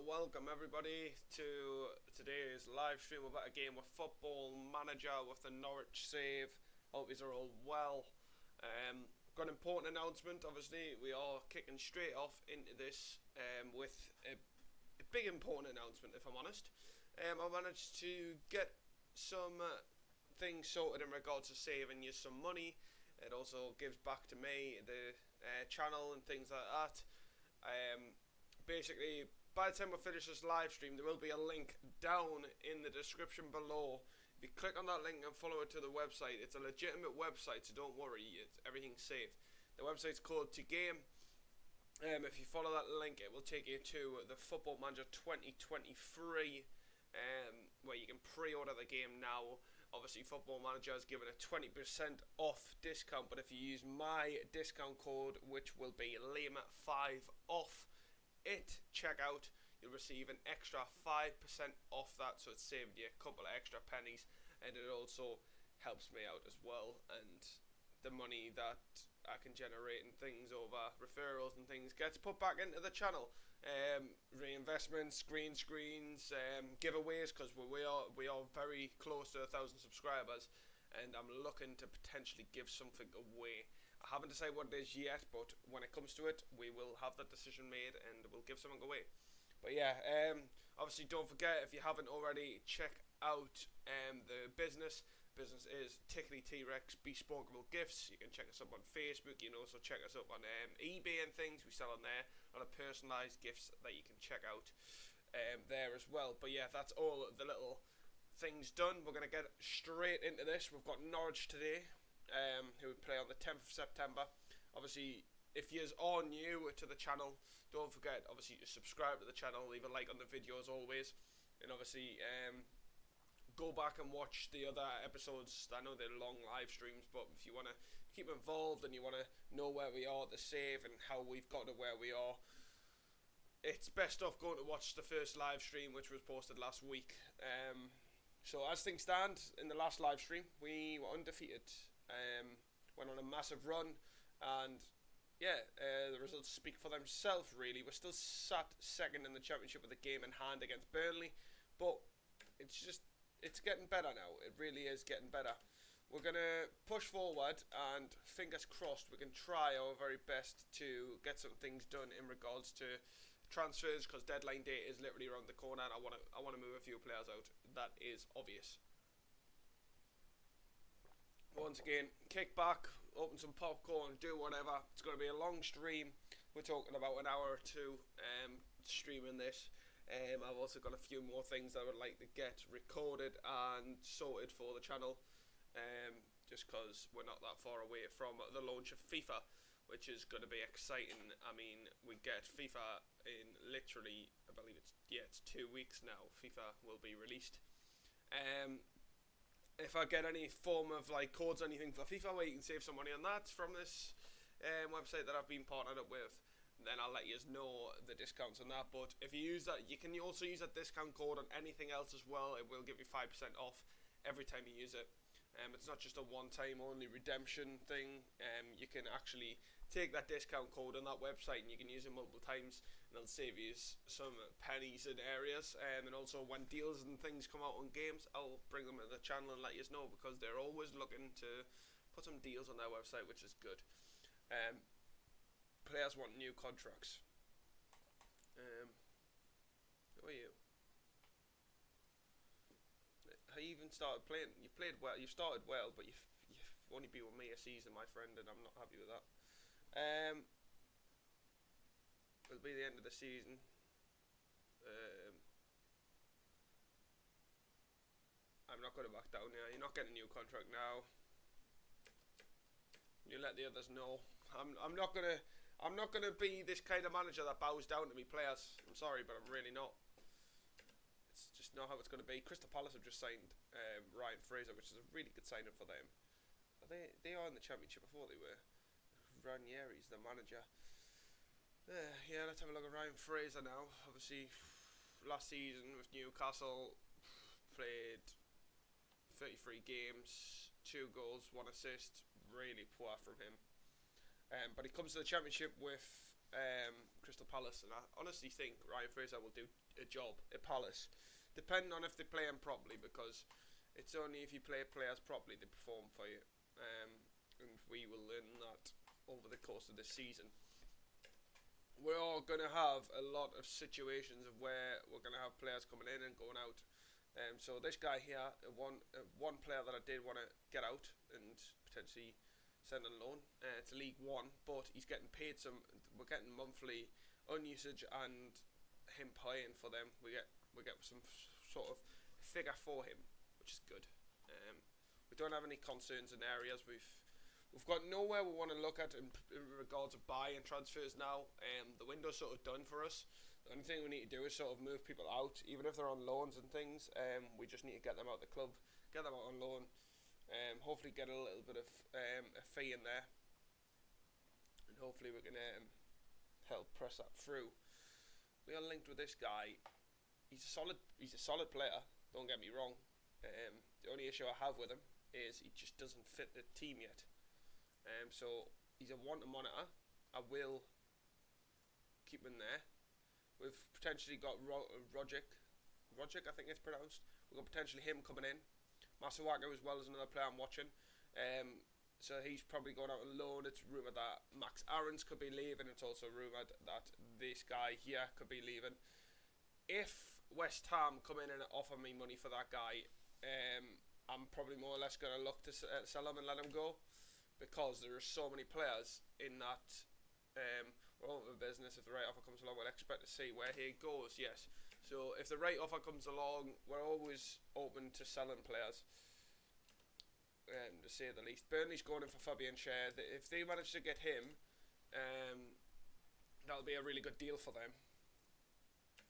welcome everybody to today's live stream about a game with Football Manager with the Norwich save. Hope these are all well. Got an important announcement. Obviously, we are kicking straight off into this with a big important announcement. If I'm honest, I managed to get some things sorted in regards to saving you some money. It also gives back to me, the channel and things like that. Basically, by the time we finish this live stream, there will be a link down in the description below. If you click on that link and follow it to the website, it's a legitimate website, so don't worry, everything's safe. The website's called To Game. If you follow that link, it will take you to the Football Manager 2023, where you can pre-order the game now. Obviously, Football Manager is given a 20% off discount, but if you use my discount code, which will be LIAM5 off it checkout, you'll receive an extra 5% off that, so it's saving you a couple of extra pennies, and it also helps me out as well, and the money that I can generate and things over referrals and things gets put back into the channel. Reinvestments, green screens, giveaways, because we are very close to 1,000 subscribers, and I'm looking to potentially give something away. I haven't decided what it is yet, but when it comes to it, we will have that decision made and we'll give something away. But yeah, obviously don't forget, if you haven't already, check out the business. Business is Tickly T-Rex Bespokeable Gifts. You can check us up on Facebook. You can also check us up on eBay and things. We sell on there a lot of personalised gifts that you can check out there as well. But yeah, that's all the little things done. We're going to get straight into this. We've got Norwich today, who would play on the 10th of September. Obviously, if you are new to the channel, don't forget obviously to subscribe to the channel, leave a like on the video as always, and obviously go back and watch the other episodes. I know they're long live streams, but if you want to keep involved and you want to know where we are, the save, and how we've got to where we are, it's best off going to watch the first live stream, which was posted last week. So as things stand, in the last live stream we were undefeated. Went on a massive run, and yeah, the results speak for themselves really. We're still sat second in the championship with a game in hand against Burnley, but it's getting better now. It really is getting better. We're going to push forward, and fingers crossed we can try our very best to get some things done in regards to transfers, because deadline date is literally around the corner, and I want to move a few players out. That is obvious. Once again, kick back, open some popcorn, do whatever. It's going to be a long stream. We're talking about an hour or two streaming this. I've also got a few more things that I would like to get recorded and sorted for the channel, just because we're not that far away from the launch of FIFA, which is going to be exciting. I mean, we get FIFA in literally, I believe it's 2 weeks now. FIFA will be released. If I get any form of like codes or anything for FIFA where you can save some money on that from this website that I've been partnered up with, then I'll let you know the discounts on that. But if you use that, you can also use that discount code on anything else as well. It will give you 5% off every time you use it. It's not just a one-time only redemption thing. You can actually take that discount code on that website and you can use it multiple times, and it'll save you some pennies in areas. And also when deals and things come out on games, I'll bring them to the channel and let you know, because they're always looking to put some deals on their website, which is good. Players want new contracts. Who are you? How you even started playing? You've played well. You've started well, but you've only been with me a season, my friend, and I'm not happy with that. It'll be the end of the season. I'm not going to back down now. You're not getting a new contract now. You let the others know. I'm not gonna be this kind of manager that bows down to me players. I'm sorry, but I'm really not. It's just not how it's going to be. Crystal Palace have just signed Ryan Fraser, which is a really good signing for them. They are in the championship before they were. Ranieri's the manager. Yeah, let's have a look at Ryan Fraser now. Obviously, last season with Newcastle, played 33 games, 2 goals, 1 assist. Really poor from him. But he comes to the championship with Crystal Palace, and I honestly think Ryan Fraser will do a job at Palace, depending on if they play him properly, because it's only if you play players properly they perform for you, and we will learn that over the course of this season. We're all going to have a lot of situations of where we're going to have players coming in and going out. So this guy here, one player that I did want to get out and potentially send on loan to League One, but he's getting paid some. We're getting monthly unusage, and him paying for them, we get some sort of figure for him, which is good. We don't have any concerns in areas. We've got nowhere we want to look at in regards of buying transfers now. The window's sort of done for us. The only thing we need to do is sort of move people out, even if they're on loans and things. We just need to get them out of the club, get them out on loan, hopefully get a little bit of a fee in there, and hopefully we can help press that through. We are linked with this guy. He's a solid player. Don't get me wrong. The only issue I have with him is he just doesn't fit the team yet. So he's a one to monitor. I will keep him there. We've potentially got Rogic, I think it's pronounced. We've got potentially him coming in. Masuaku as well as another player I'm watching. So he's probably going out on loan. It's rumoured that Max Aarons could be leaving. It's also rumoured that this guy here could be leaving. If West Ham come in and offer me money for that guy, I'm probably more or less going to look to sell him and let him go, because there are so many players in that. We're all in business. If the right offer comes along, we'll expect to see where he goes. Yes. So if the right offer comes along, we're always open to selling players, to say the least. Burnley's going in for Fabian Schär. If they manage to get him, that'll be a really good deal for them.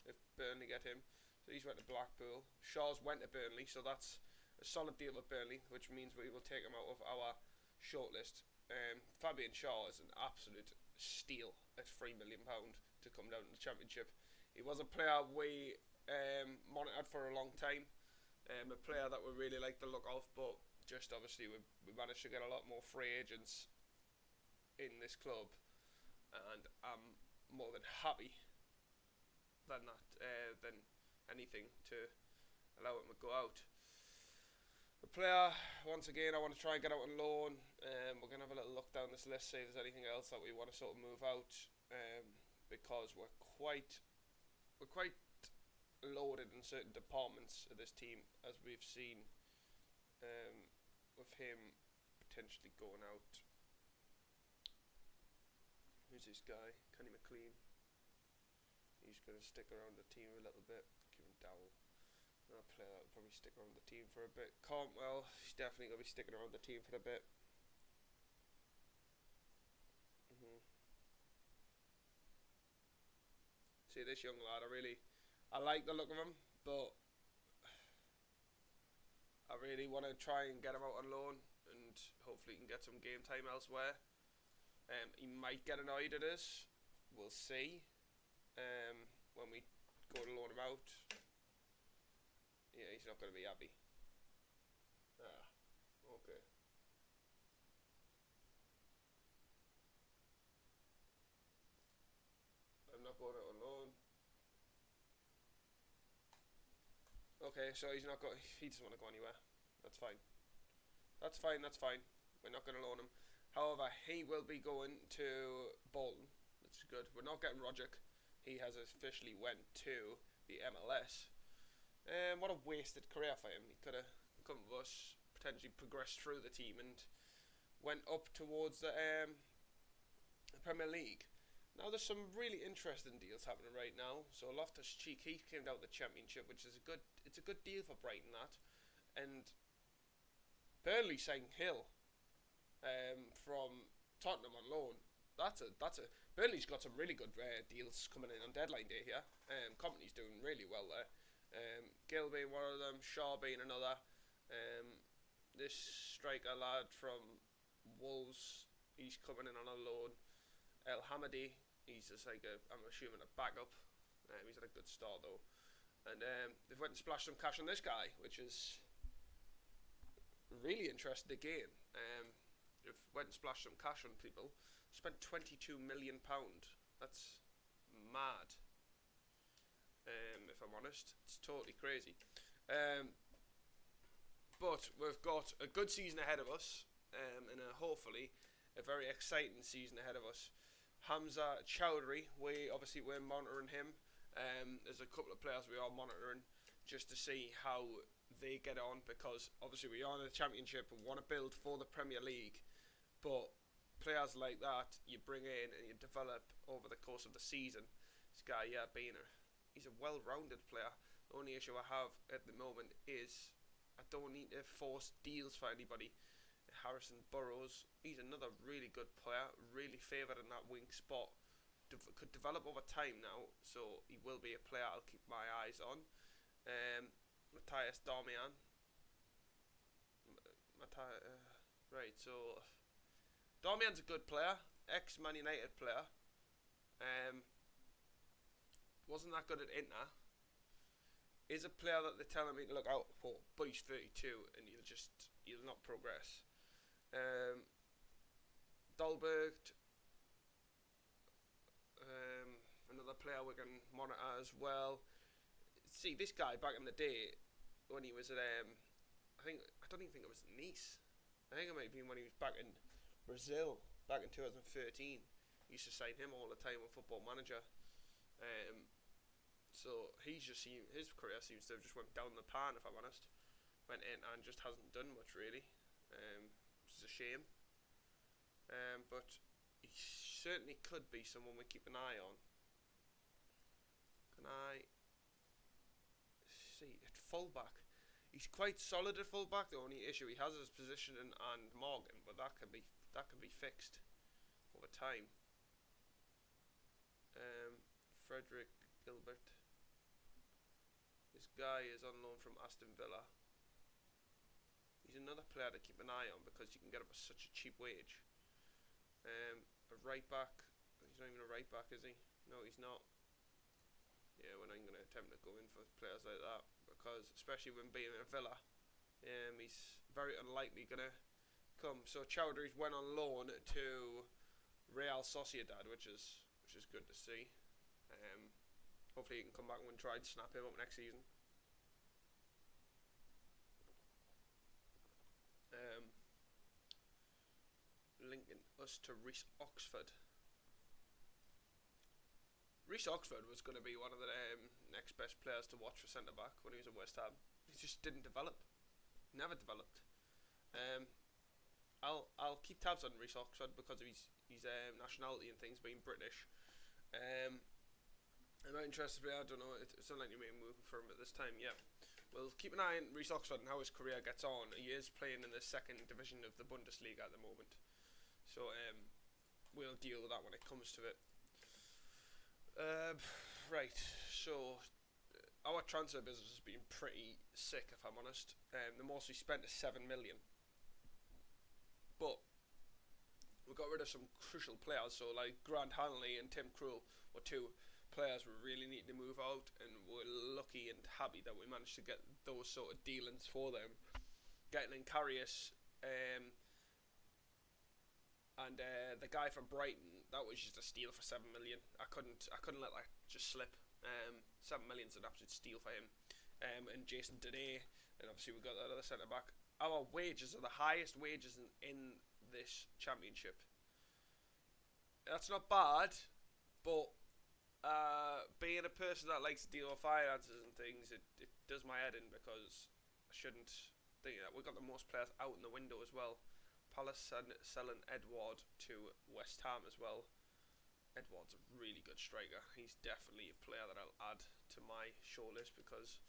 If Burnley get him, so he's went to Blackpool. Shaw's went to Burnley, so that's a solid deal with Burnley, which means we will take him out of our shortlist. Fabian Schär is an absolute steal at £3 million to come down to the Championship. He was a player we monitored for a long time, a player that we really like the look of, but just obviously we managed to get a lot more free agents in this club, and I'm more than happy than anything to allow him to go out. The player, once again, I want to try and get out on loan. We're going to have a little look down this list, see if there's anything else that we want to sort of move out, because we're quite loaded in certain departments of this team, as we've seen with him potentially going out. Who's this guy? Kenny McLean. He's going to stick around the team a little bit. Kieran Dowell. Another player that will probably stick around the team for a bit. Cantwell, he's definitely going to be sticking around the team for a bit. See this young lad, I like the look of him, but I really want to try and get him out on loan, and hopefully he can get some game time elsewhere. He might get annoyed at us. We'll see when we go to loan him out. Yeah, he's not going to be happy. Okay. I'm not going out on loan. Okay, so he doesn't want to go anywhere. That's fine. That's fine. We're not going to loan him. However, he will be going to Bolton. That's good. We're not getting Rogic. He has officially went to the MLS. What a wasted career for him. He could have come with us, potentially progressed through the team and went up towards the Premier League. Now there's some really interesting deals happening right now. So Loftus-Cheek, he came down to the Championship, which is a good deal for Brighton, that. And Burnley signed Hill from Tottenham on loan. Burnley's got some really good deals coming in on deadline day here. Company's doing really well there. Gill being one of them, Shaw being another. This striker lad from Wolves, he's coming in on a loan. El Hamadi, he's just like I'm assuming a backup. He's had a good start though. And they've went and splashed some cash on this guy, which is really interesting again. They've went and splashed some cash on people. Spent £22 million That's mad. If I'm honest, it's totally crazy. But we've got a good season ahead of us, and hopefully a very exciting season ahead of us. Hamza Chowdhury, we're monitoring him. There's a couple of players we are monitoring just to see how they get on, because obviously we are in the Championship and want to build for the Premier League, but players like that you bring in and you develop over the course of the season. This guy, he's a well-rounded player. The only issue I have at the moment is I don't need to force deals for anybody. Harrison Burrows, he's another really good player, really favoured in that wing spot. Could develop over time now, so he will be a player I'll keep my eyes on. Matthias Darmian. Right, so Darmian's a good player, ex-Man United player. Wasn't that good at Inter. Is a player that they're telling me to look out for, but he's 32 and he'll not progress. Dahlberg, another player we can monitor as well. See, this guy back in the day when he was at I don't even think it was Nice. I think it might have been when he was back in Brazil back in 2013. Used to sign him all the time on Football Manager. So his career seems to have just went down the pan, if I'm honest. Went in and just hasn't done much really, which is a shame. But he certainly could be someone we keep an eye on. Can I see at fullback? He's quite solid at fullback. The only issue he has is his positioning and Morgan, but that can be fixed over time. Frederick Gilbert. This guy is on loan from Aston Villa. He's another player to keep an eye on because you can get him for such a cheap wage. A right back. He's not even a right back, is he? No, he's not. Yeah, we're not going to attempt to go in for players like that, because especially when being in a Villa, he's very unlikely going to come. So Chowdhury's went on loan to Real Sociedad, which is good to see. Hopefully he can come back and try and snap him up next season. Linking us to Reece Oxford. Reece Oxford was going to be one of the next best players to watch for centre back when he was at West Ham. He just didn't develop. Never developed. I'll keep tabs on Reece Oxford because of his nationality and things, being British. I'm not interested, I don't know, it's unlikely to be moving for him at this time, yeah. We'll keep an eye on Reece Oxford and how his career gets on. He is playing in the second division of the Bundesliga at the moment. So we'll deal with that when it comes to it. Right, so our transfer business has been pretty sick, if I'm honest. The most we spent is 7 million. But we got rid of some crucial players, so like Grant Hanley and Tim Krul were two players we really need to move out, and we're lucky and happy that we managed to get those sort of dealings for them. Getting in Karius, and the guy from Brighton, that was just a steal for 7 million. I couldn't let that just slip. 7 million's an absolute steal for him. And Jason Dené, and obviously we got that other centre back. Our wages are the highest wages in this championship. That's not bad, but being a person that likes to deal with finances and things, it does my head in, because I shouldn't think that. We've got the most players out in the window as well. Palace selling Edouard to West Ham as well. Edouard's a really good striker. He's definitely a player that I'll add to my shortlist because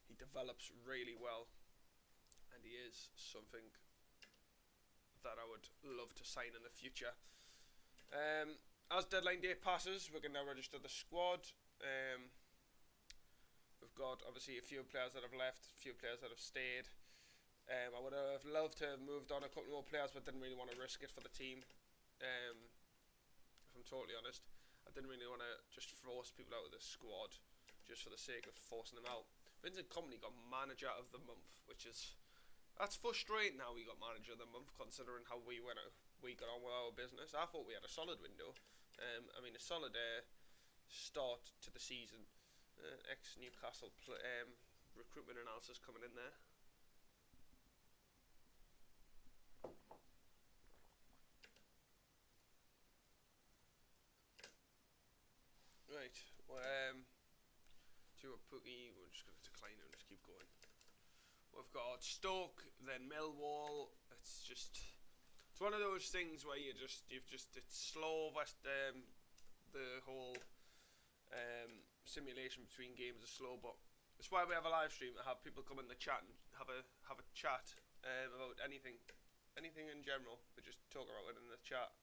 he develops really well, and he is something that I would love to sign in the future. As deadline day passes, we can now register the squad. We've got obviously a few players that have left, a few players that have stayed. I would have loved to have moved on a couple more players, but didn't really want to risk it for the team. If I'm totally honest, I didn't really want to just force people out of the squad just for the sake of forcing them out. Vincent Kompany got manager of the month, that's frustrating. How we got manager of the month, considering how we got on with our business. I thought we had a solid window. I mean, a solid start to the season. Ex-Newcastle recruitment analysis coming in there. Right, see what Pookie, we're just going to decline it and just keep going. We've got Stoke, then Millwall. It's one of those things where it's slow. The whole simulation between games is slow, but it's why we have a live stream to have people come in the chat and have a chat about anything in general. We just talk about it in the chat.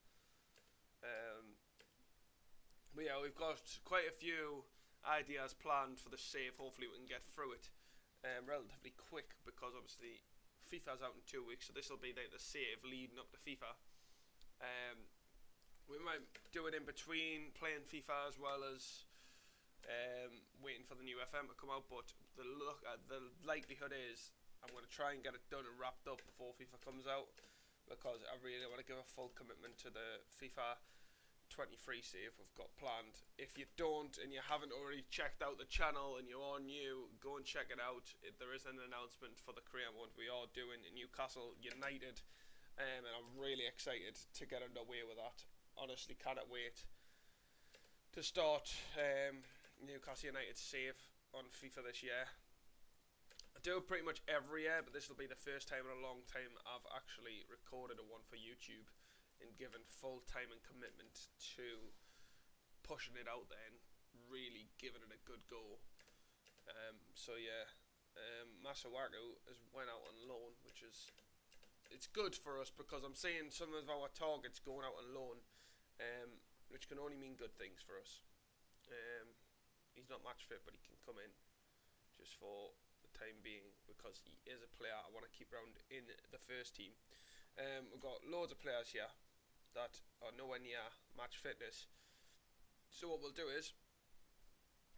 But yeah, we've got quite a few ideas planned for the save. Hopefully we can get through it relatively quick, because obviously FIFA's out in 2 weeks, so this will be the save leading up to FIFA. We might do it in between playing FIFA as well as waiting for the new FM to come out, but the likelihood is I'm going to try and get it done and wrapped up before FIFA comes out, because I really want to give a full commitment to the FIFA 23 save we've got planned. If you don't and you haven't already checked out the channel and you are new, go and check it out. There is an announcement for the Korean one we are doing in Newcastle United, and I'm really excited to get underway with that. Honestly, cannot wait to start Newcastle United save on FIFA this year. I do it pretty much every year, but this will be the first time in a long time I've actually recorded a one for YouTube and given full time and commitment to pushing it out there and really giving it a good go. So yeah, Masawaku has went out on loan, which is, it's good for us because I'm seeing some of our targets going out on loan, which can only mean good things for us. He's not match fit, but he can come in just for the time being because he is a player I want to keep around in the first team. We've got loads of players here that are nowhere near match fitness, so what we'll do is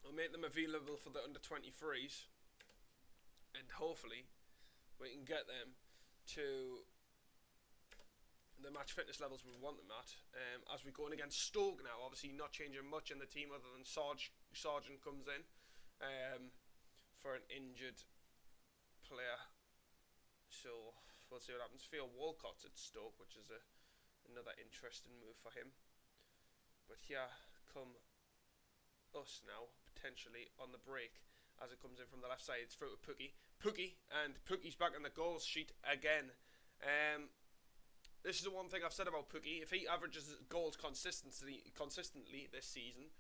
we'll make them available for the under 23s, and hopefully we can get them to the match fitness levels we want them at. As we go in against Stoke now, obviously not changing much in the team other than Sargent comes in for an injured player, so we'll see what happens. Theo Walcott's at Stoke, which is another interesting move for him. But here come us now, potentially on the break, as it comes in from the left side. It's through to Pookie, and Pookie's back on the goals sheet again. This is the one thing I've said about Pookie. If he averages goals consistently this season,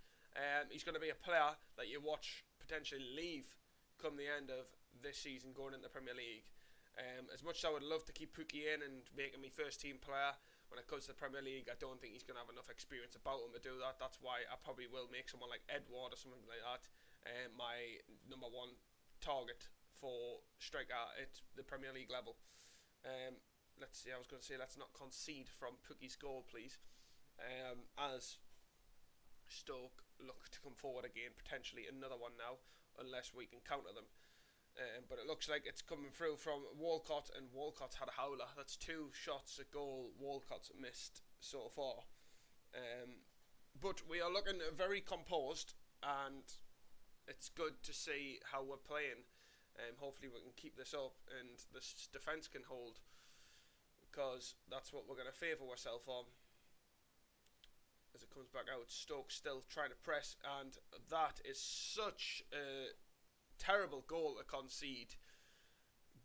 he's going to be a player that you watch potentially leave come the end of this season going into the Premier League. As much as I would love to keep Pookie in and make him my first team player, when it comes to the Premier League, I don't think he's going to have enough experience about him to do that. That's why I probably will make someone like Edward or something like that my number one target for striker at the Premier League level. Let's see, I was going to say let's not concede from Pookie's goal, please. As Stoke look to come forward again, potentially another one now, unless we can counter them. But it looks like it's coming through from Walcott, and Walcott's had a howler. That's 2 shots at goal Walcott's missed so far. But we are looking very composed, and it's good to see how we're playing. Hopefully we can keep this up and this defence can hold, because that's what we're going to favour ourselves on. As it comes back out, Stoke still trying to press, and that is such a terrible goal to concede.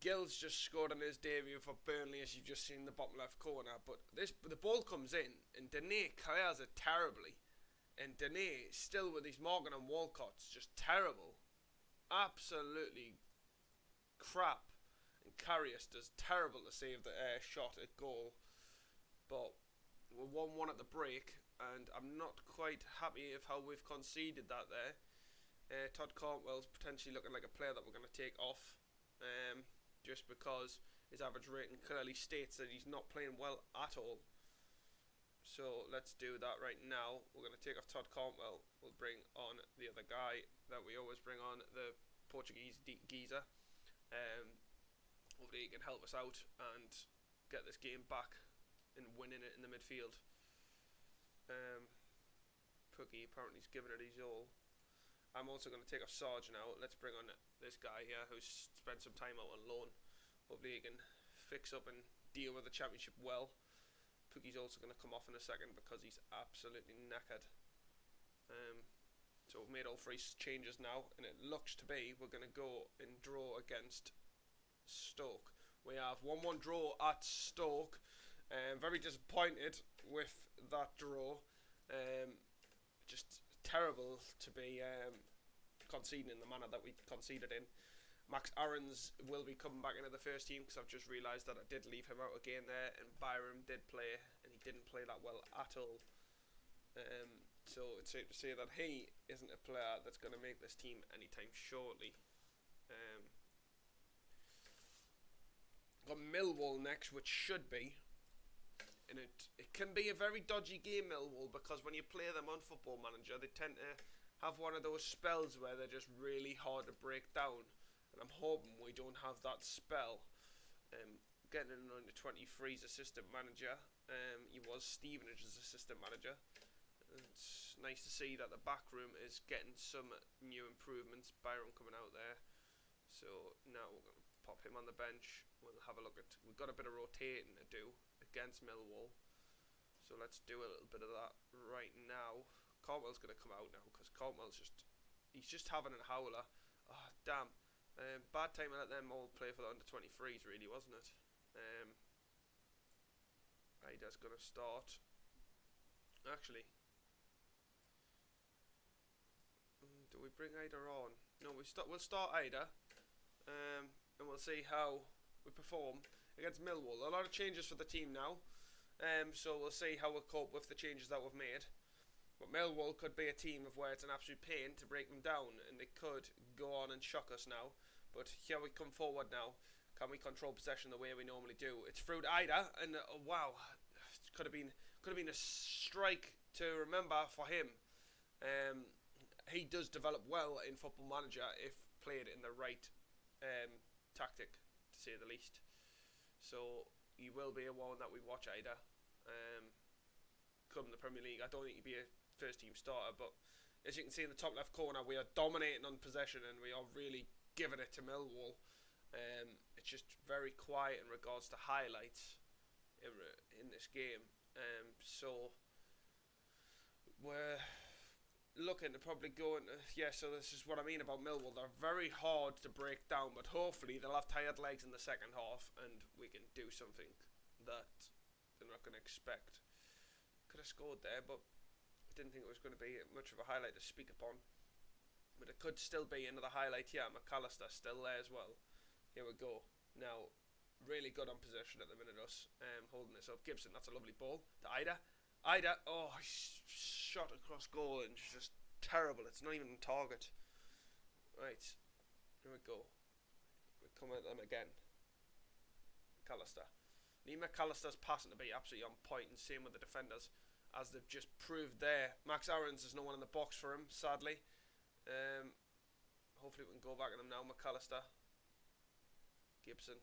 Gill's just scored on his debut for Burnley, as you've just seen in the bottom left corner, but the ball comes in and Dene clears it terribly, and Dene still with his Morgan and Walcott's just terrible, absolutely crap, and Karius does terrible to save the shot at goal. But we're 1-1 at the break, and I'm not quite happy with how we've conceded that there. Todd Cantwell's potentially looking like a player that we're going to take off, just because his average rating clearly states that he's not playing well at all. So let's do that right now. We're going to take off Todd Cantwell. We'll bring on the other guy that we always bring on, the Portuguese geezer. Hopefully he can help us out and get this game back and winning it in the midfield. Cookie. Apparently he's giving it his all. I'm also going to take off Sarge now. Let's bring on this guy here who's spent some time out on loan. Hopefully he can fix up and deal with the championship well. Cookie's also going to come off in a second because he's absolutely knackered. So we've made all 3 changes now, and it looks to be we're going to go and draw against Stoke. We have 1-1 draw at Stoke. Very disappointed with that draw. Just terrible to be conceding in the manner that we conceded in. Max Aarons will be coming back into the first team because I've just realised that I did leave him out again there, and Byram did play, and he didn't play that well at all. So it's safe to say that he isn't a player that's going to make this team anytime shortly. Got Millwall next, which should be, and it can be a very dodgy game, Millwall, because when you play them on Football Manager, they tend to have one of those spells where they're just really hard to break down, and I'm hoping we don't have that spell. Getting in under 23's assistant manager, he was Stevenage's assistant manager. It's nice to see that the back room is getting some new improvements. Byron coming out there, so now we're going to pop him on the bench. We'll have a look at, we've got a bit of rotating to do against Millwall, so let's do a little bit of that right now. Caldwell's going to come out now because Caldwell's he's just having a howler. Oh damn, bad time to let them all play for the under 23s really, wasn't it? Ida's going to start. Actually, do we bring Ida on? No, we'll start Ida, and we'll see how we perform against Millwall. A lot of changes for the team now, so we'll see how we cope with the changes that we've made. But Millwall could be a team of where it's an absolute pain to break them down, and they could go on and shock us now. But here we come forward now. Can we control possession the way we normally do? It's through to Ida, and wow, it could have been a strike to remember for him. He does develop well in Football Manager if played in the right tactic, to say the least. So he will be a one that we watch, Ida. Come the Premier League, I don't think he'd be a first team starter, but as you can see in the top left corner, we are dominating on possession and we are really giving it to Millwall. It's just very quiet in regards to highlights in this game. So we're looking to probably go into, so this is what I mean about Millwall. They're very hard to break down, but hopefully they'll have tired legs in the second half and we can do something that they're not going to expect. Could have scored there, but I didn't think it was going to be much of a highlight to speak upon. But it could still be another highlight here. McAllister still there as well. Here we go. Now, really good on possession at the minute, us holding this up. Gibson, that's a lovely ball to Ida. Ida, oh, shot across goal and it's just terrible. It's not even on target. Right, here we go. We come at them again. McAllister. Need McAllister's passing to be absolutely on point, and same with the defenders, as they've just proved there. Max Aarons, there's no one in the box for him, sadly. Hopefully we can go back at them now. McAllister. Gibson.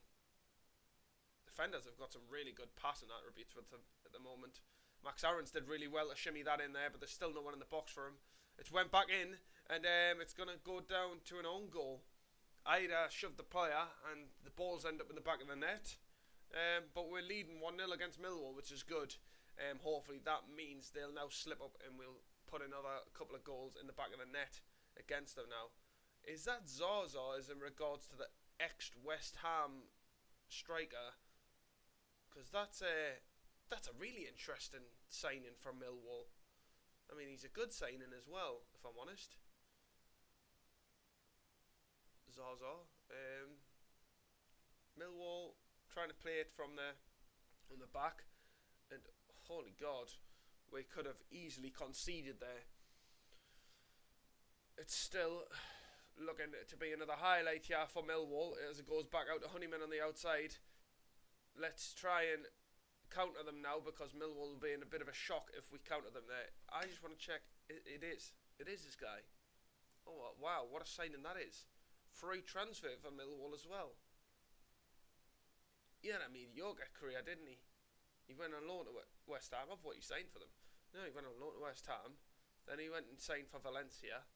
Defenders have got some really good passing attributes with them at the moment. Max Aarons did really well to shimmy that in there, but there's still no one in the box for him. It went back in, and it's going to go down to an own goal. Ida shoved the player, and the balls end up in the back of the net. But we're leading 1-0 against Millwall, which is good. Hopefully that means they'll now slip up and we'll put another couple of goals in the back of the net against them now. Is that Zaza as in regards to the ex-West Ham striker? Because that's a really interesting signing from Millwall. I mean, he's a good signing as well, if I'm honest. Zaza. Millwall trying to play it from the back, and holy God, we could have easily conceded there. It's still looking to be another highlight here for Millwall as it goes back out to Honeyman on the outside. Let's try and counter them now, because Millwall will be in a bit of a shock if we counter them there. I just want to check. It is this guy. Oh wow, what a signing that is. Free transfer for Millwall as well. He had a mediocre career, didn't he? He went on loan to West Ham. I thought he signed for them. No, he went on loan to West Ham. Then he went and signed for Valencia.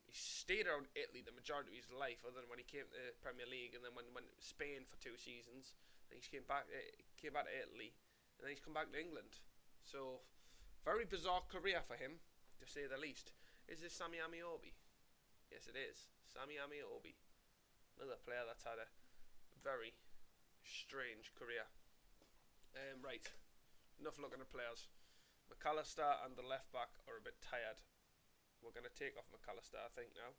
He stayed around Italy the majority of his life, other than when he came to the Premier League, and then went to Spain for 2 seasons. Then he came back to Italy, and then he's come back to England. So, very bizarre career for him, to say the least. Is this Sammy Amiobi? Yes, it is. Sammy Amiobi. Another player that's had a very strange career. Right. Enough looking at players. McAllister and the left back are a bit tired. We're going to take off McAllister, I think, now.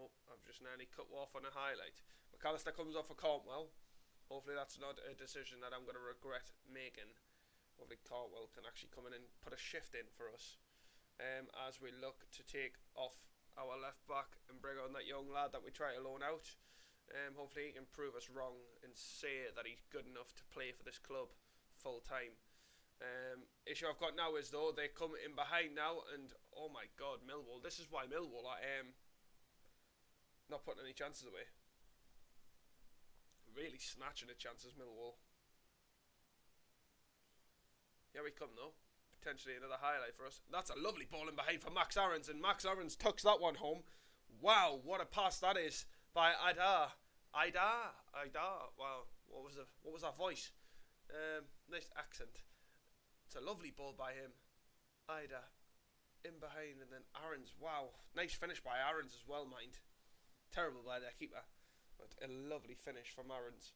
Oh, I've just nearly cut off on a highlight. McAllister comes off for Cantwell. Hopefully that's not a decision that I'm going to regret making. Hopefully Cantwell can actually come in and put a shift in for us. As we look to take off our left back and bring on that young lad that we try to loan out. Hopefully he can prove us wrong and say that he's good enough to play for this club full time. Issue I've got now is, though, they come in behind now, and oh my god, Millwall. This is why Millwall are not putting any chances away. Really snatching the chances, Millwall. Here we come, though. Potentially another highlight for us. That's a lovely ball in behind for Max Aarons, and Max Aarons tucks that one home. Wow, what a pass that is by Aida. Wow, what was that voice? Nice accent. It's a lovely ball by him. Aida in behind, and then Aarons. Wow, nice finish by Aarons as well, mind. Terrible by their keeper, but a lovely finish from Aarons.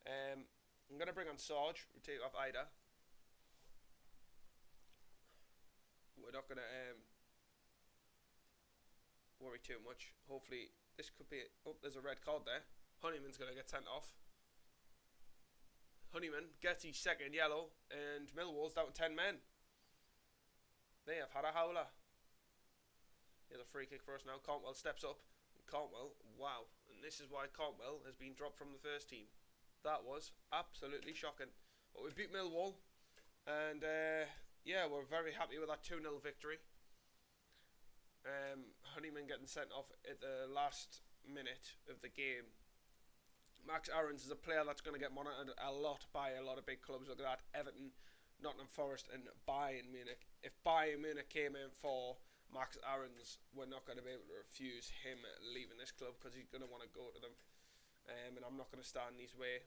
I'm going to bring on Sarge. We'll take off Aida. We're not going to worry too much. Hopefully this could be... Oh, there's a red card there. Honeyman's going to get sent off. Honeyman gets his second yellow, and Millwall's down to 10 men. They have had a howler. Here's a free kick for us now. Cantwell steps up. Cantwell, wow. And this is why Cantwell has been dropped from the first team. That was absolutely shocking. But we beat Millwall, and yeah, we're very happy with that 2-0 victory. Honeyman getting sent off at the last minute of the game. Max Aarons is a player that's going to get monitored a lot by a lot of big clubs. Look at that, Everton, Nottingham Forest and Bayern Munich. If Bayern Munich came in for Max Aarons, we're not going to be able to refuse him leaving this club, because he's going to want to go to them. And I'm not going to stand in his way.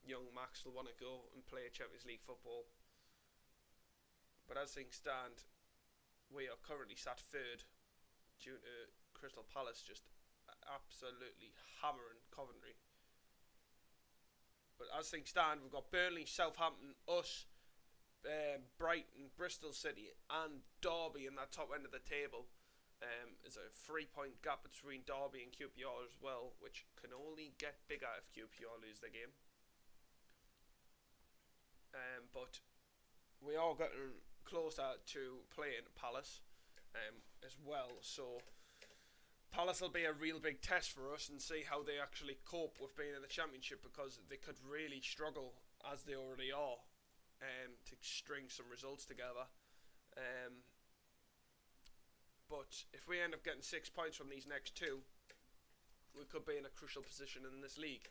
Young Max will want to go and play Champions League football. But as things stand, we are currently sat third due to Crystal Palace just absolutely hammering Coventry. But as things stand, we've got Burnley, Southampton, us, Brighton, Bristol City and Derby in that top end of the table. There's a 3-point gap between Derby and QPR as well, which can only get bigger if QPR lose the game. But we are getting closer to playing Palace as well, so Palace will be a real big test for us and see how they actually cope with being in the Championship, because they could really struggle, as they already are, to string some results together. But if we end up getting 6 points from these next two, we could be in a crucial position in this league.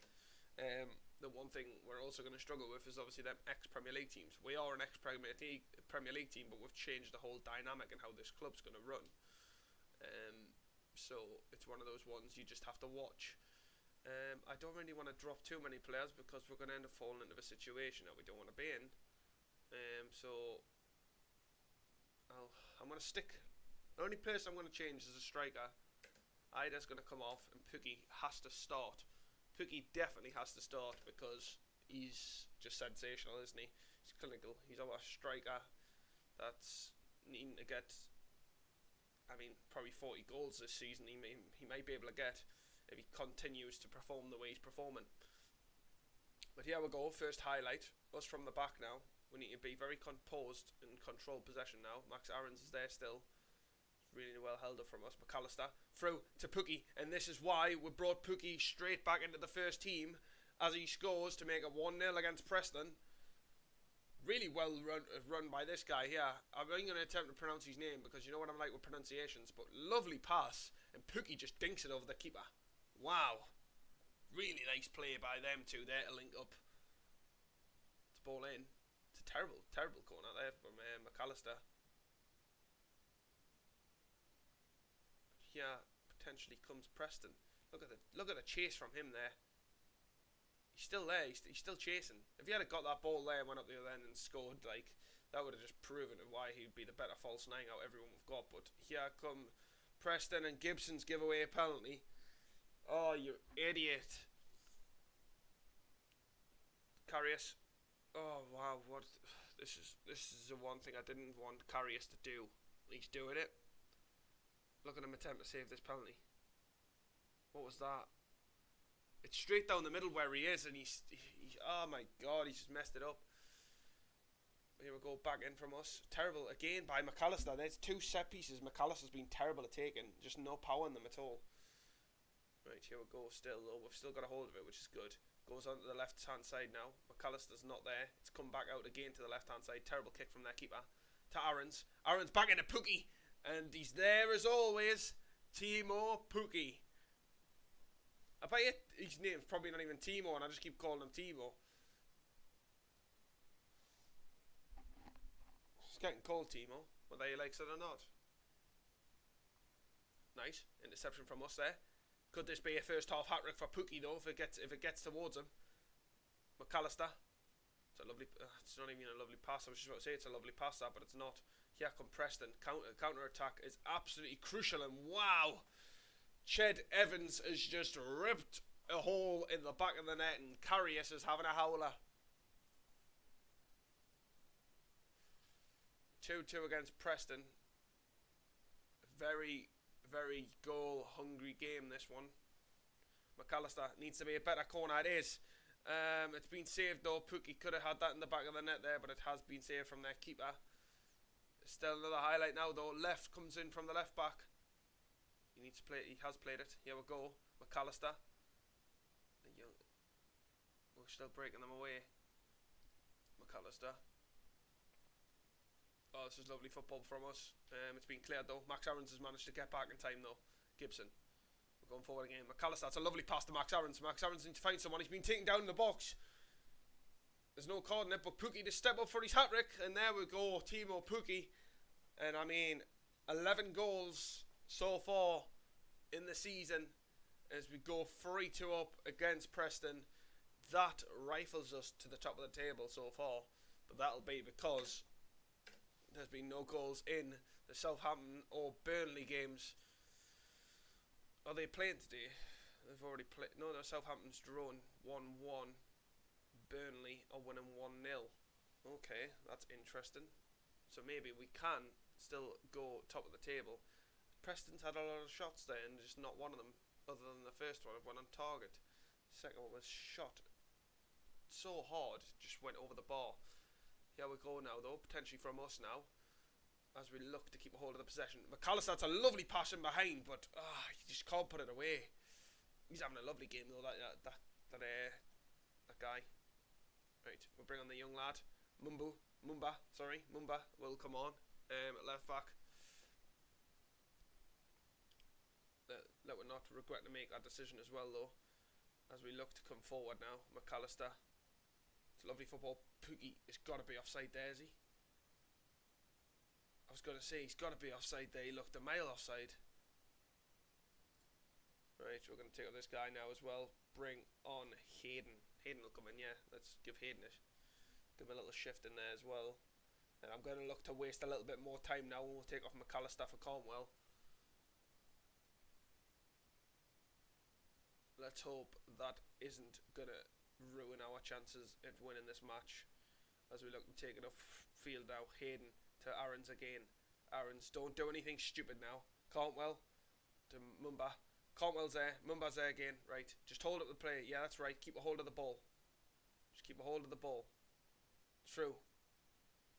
The one thing we're also going to struggle with is obviously them ex-Premier League teams. We are an ex-Premier League team, but we've changed the whole dynamic and how this club's going to run. So it's one of those ones you just have to watch. I don't really want to drop too many players, because we're going to end up falling into a situation that we don't want to be in. So I'm going to stick. The only person I'm going to change is a striker. Aida's going to come off, and Pukki has to start. Pukki definitely has to start, because he's just sensational, isn't he? He's clinical. He's our striker that's needing to get, I mean, probably 40 goals this season. He may be able to get if he continues to perform the way he's performing. But here we go, first highlight. Us from the back now. We need to be very composed and control possession now. Max Aarons is there still. Really well held up from us. McAllister through to Pukki, and this is why we brought Pukki straight back into the first team as he scores to make it 1-0 against Preston. Really well run by this guy here. I'm going to attempt to pronounce his name, because you know what I'm like with pronunciations, but lovely pass, and Pukki just dinks it over the keeper. Wow. Really nice play by them two there to link up. It's ball in to terrible corner there from McAllister. Here potentially comes Preston. Look at the chase from him there. He's still there. He's still chasing. If he had got that ball there and went up the other end and scored, like, that would have just proven why he'd be the better false nine out of everyone we've got. But here come Preston, and Gibson's give away a penalty. Oh, you idiot. Karius. Oh wow, what this is the one thing I didn't want Karius to do. He's doing it. Look at him attempt to save this penalty. What was that? It's straight down the middle where he is, and he's oh my god, he's just messed it up. Here we go, back in from us. Terrible again by McAllister. There's two set pieces McAllister's been terrible at taking. Just no power in them at all. Right, here we go still though. We've still got a hold of it, which is good. Goes on to the left hand side now. McAllister's not there. It's come back out again to the left hand side. Terrible kick from their keeper. To Aarons. Aarons back into Pukki. And he's there as always. Timo Pukki. I bet you his name's probably not even Timo, and I just keep calling him Timo. He's getting called Timo, whether he likes it or not. Nice interception from us there. Could this be a first half hat trick for Pukki though? If it gets towards him, McAllister. It's a lovely. It's not even a lovely pass. I was just about to say it's a lovely pass, that, but it's not. Here come Preston. Counter attack is absolutely crucial, and wow. Ched Evans has just ripped a hole in the back of the net, and Karius is having a howler. 2-2 against Preston. Very, very goal-hungry game, this one. McAllister needs to be a better corner. It is. It's been saved, though. Pukki could have had that in the back of the net there, but it has been saved from their keeper. Still another highlight now, though. Left comes in from the left back. He needs to play it. He has played it. Here we go. McAllister. We're still breaking them away. McAllister. Oh, this is lovely football from us. It's been cleared though. Max Aarons has managed to get back in time though. Gibson. We're going forward again. McAllister. That's a lovely pass to Max Aarons. Max Aarons needs to find someone. He's been taken down in the box. There's no card in it, but Pukki to step up for his hat-trick. And there we go. Timo Pukki. And I mean, 11 goals so far in the season as we go 3-2 up against Preston. That rifles us to the top of the table so far, but that'll be because there's been no goals in the Southampton or Burnley games. Are they playing today? They've already played. No, no, Southampton's drawn 1-1. Burnley are winning 1-0. Okay, that's interesting. So maybe we can still go top of the table. Preston's had a lot of shots there, and just not one of them, other than the first one, have went on target. Second one was shot so hard, just went over the bar. Here we go now, though, potentially from us now, as we look to keep a hold of the possession. McAllister, that's a lovely pass in behind, but you just can't put it away. He's having a lovely game, though, that guy. Right, we'll bring on the young lad, Mumba will come on at left back. Let we're not regret to make that decision as well, though, as we look to come forward now. McAllister. It's lovely football. Pukki has got to be offside there, is he? I was going to say he's got to be offside there. He looked a mile offside. Right, we're going to take on this guy now as well. Bring on Hayden. Hayden will come in, yeah. Let's give Hayden it. Give him a little shift in there as well. And I'm going to look to waste a little bit more time now, and we'll take off McAllister for Cornwell. Let's hope that isn't going to ruin our chances at winning this match. As we look to take it off field now. Hayden to Aarons again. Aarons, don't do anything stupid now. Cornwell to Mumba. Cornwell's there. Mumba's there again. Right, just hold up the play. Yeah, that's right. Keep a hold of the ball. Just keep a hold of the ball. Through.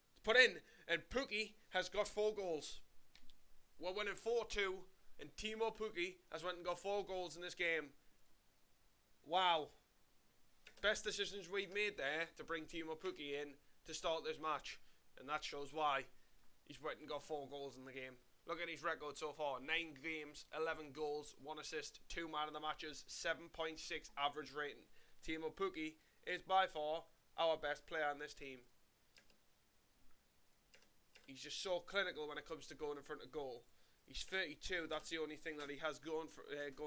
It's put in. And Pukki has got 4 goals. We're winning 4-2. And Timo Pukki has went and got 4 goals in this game. Wow. Best decisions we've made there to bring Timo Pukki in to start this match. And that shows why. He's went and got 4 goals in the game. Look at his record so far. 9 games, 11 goals, 1 assist, 2 man of the matches, 7.6 average rating. Timo Pukki is by far our best player on this team. He's just so clinical when it comes to going in front of goal. He's 32. That's the only thing that he has going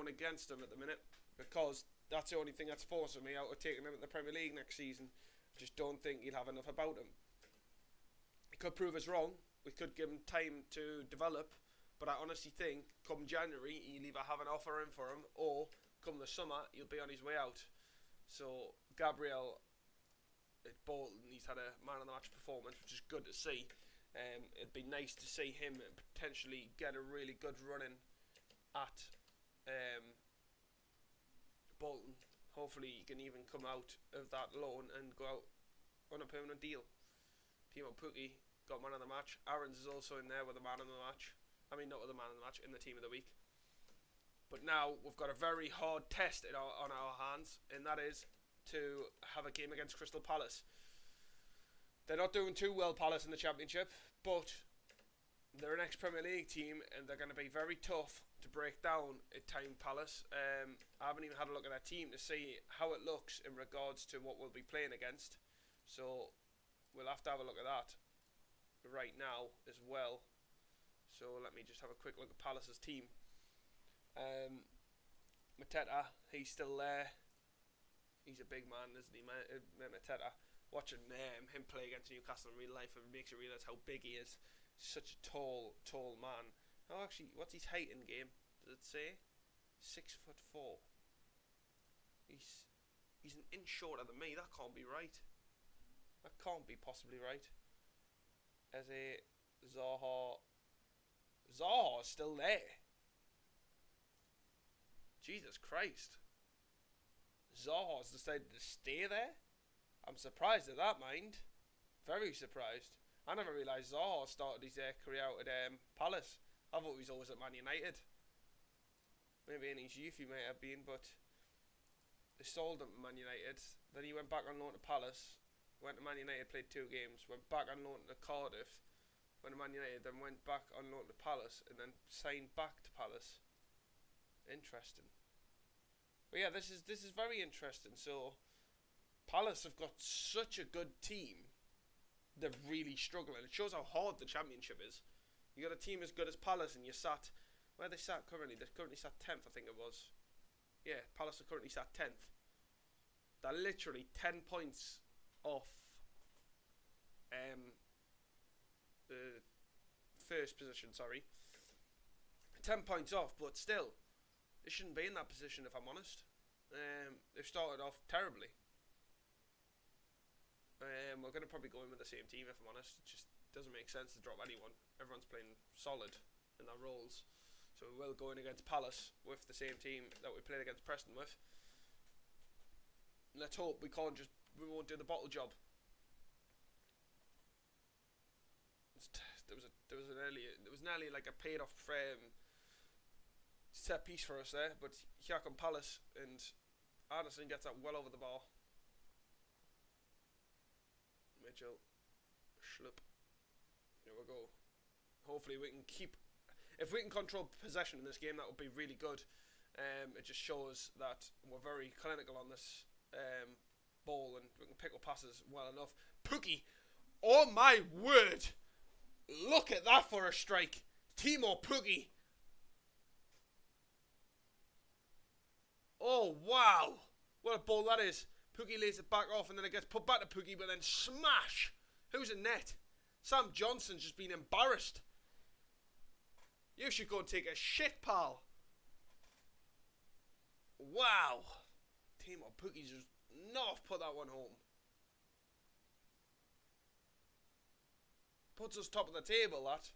against him at the minute, because that's the only thing that's forcing me out of taking him in the Premier League next season. I just don't think he'll have enough about him. He could prove us wrong. We could give him time to develop, but I honestly think come January he'll either have an offer in for him, or come the summer he'll be on his way out. So Gabriel at Bolton, he's had a man of the match performance, which is good to see. It'd be nice to see him potentially get a really good run in at Bolton. Hopefully he can even come out of that loan and go out on a permanent deal. Timo Pukki got man of the match. Aarons is also in there with a man of the match. I mean, not with a man of the match, in the team of the week. But now we've got a very hard test on our hands, and that is to have a game against Crystal Palace. They're not doing too well, Palace, in the Championship, but they're an ex-Premier League team, and they're going to be very tough to break down at time, Palace. I haven't even had a look at their team to see how it looks in regards to what we'll be playing against. So we'll have to have a look at that right now as well. So let me just have a quick look at Palace's team. Mateta, he's still there. He's a big man, isn't he, Mateta? Watching him play against Newcastle in real life, it makes you realise how big he is. Such a tall man. Oh, actually, what's his height in game? Does it say? 6'4". He's an inch shorter than me. That can't be right. That can't be possibly right. As a Zaha's still there. Jesus Christ. Zaha's decided to stay there? I'm surprised at that, mind. Very surprised. I never realised Zaha started his career out at Palace. I thought he was always at Man United. Maybe in his youth he may have been, but they sold him to Man United. Then he went back on loan to Palace. Went to Man United, played 2 games. Went back on loan to Cardiff. Went to Man United, then went back on loan to Palace. And then signed back to Palace. Interesting. But yeah, this is very interesting. So Palace have got such a good team. They're really struggling. It shows how hard the Championship is. You got a team as good as Palace, and you're sat. Where are they sat currently? They're currently sat 10th, I think it was. Yeah, Palace are currently sat 10th. They're literally 10 points off the first position. Sorry, 10 points off, but still, they shouldn't be in that position if I'm honest. They've started off terribly. We're going to probably go in with the same team if I'm honest. It just doesn't make sense to drop anyone. Everyone's playing solid in their roles. So we will go in against Palace with the same team that we played against Preston with. Let's hope we won't do the bottle job. There was nearly like a paid off set piece for us there, but here come Palace, and Anderson gets that well over the bar. Mitchell, Schlupp. There we go. Hopefully we can if we can control possession in this game, that would be really good. It just shows that we're very clinical on this ball, and we can pick up passes well enough. Pukki, oh my word! Look at that for a strike. Timo Pukki. Oh wow! What a ball that is. Pukki lays it back off, and then it gets put back to Pukki, but then smash! Who's in net? Sam Johnson's just been embarrassed. You should go and take a shit, pal. Wow. Timo Pukki's just not put that one home. Puts us top of the table, that.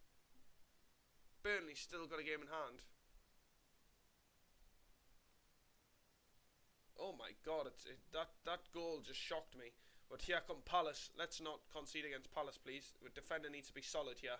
Burnley's still got a game in hand. Oh my god, that goal just shocked me. But here come Palace. Let's not concede against Palace, please. The defender needs to be solid here.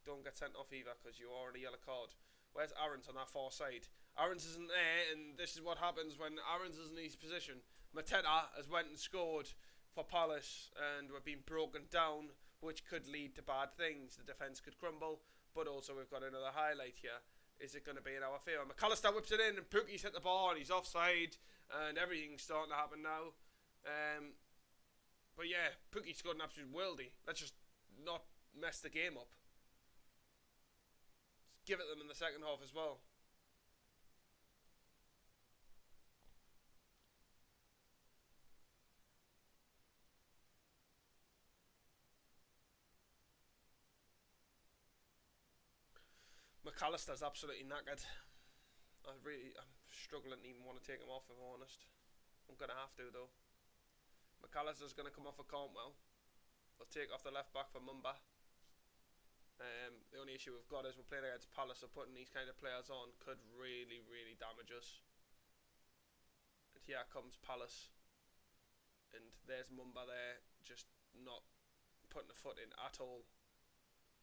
Don't get sent off either, because you already yellow card. Where's Aarons on that far side? Aarons isn't there, and this is what happens when Aarons isn't in his position. Mateta has went and scored for Palace, and we're being broken down, which could lead to bad things. The defence could crumble, but also we've got another highlight here. Is it going to be in our favour? McAllister whips it in, and Pukki's hit the ball, and he's offside, and everything's starting to happen now. But yeah, Pukki scored an absolute worldie. Let's just not mess the game up. give it them in the second half as well. McAllister's absolutely knackered. I'm struggling to even want to take him off, if I'm honest. I'm going to have to, though. McAllister's going to come off for Cantwell. I'll take off the left back for Mumba. The only issue we've got is we're playing against Palace, so putting these kind of players on could really, really damage us. And here comes Palace. And there's Mumba there, just not putting a foot in at all.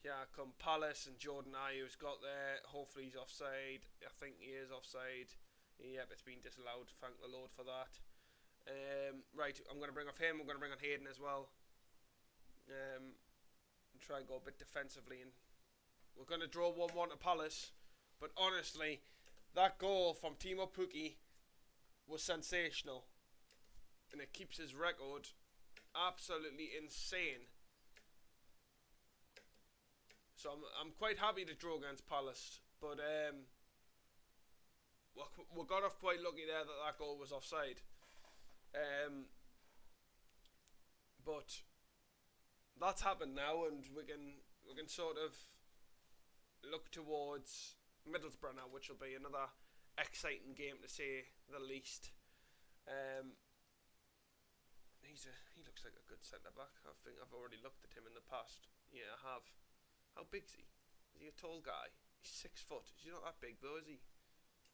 Here come Palace, and Jordan Ayew's got there. Hopefully he's offside. I think he is offside. Yep, it's been disallowed. Thank the Lord for that. Right, I'm going to bring off him. I'm going to bring on Hayden as well. And try and go a bit defensively. And we're going to draw 1-1 to Palace. But honestly, that goal from Timo Pukki was sensational. And it keeps his record absolutely insane. So I'm quite happy to draw against Palace. But we got off quite lucky there that goal was offside. But that's happened now, and we can sort of look towards Middlesbrough now, which will be another exciting game to say the least. He looks like a good centre back. I think I've already looked at him in the past. Yeah, I have. How big's he? Is he a tall guy? He's 6 foot. He's not that big though, is he?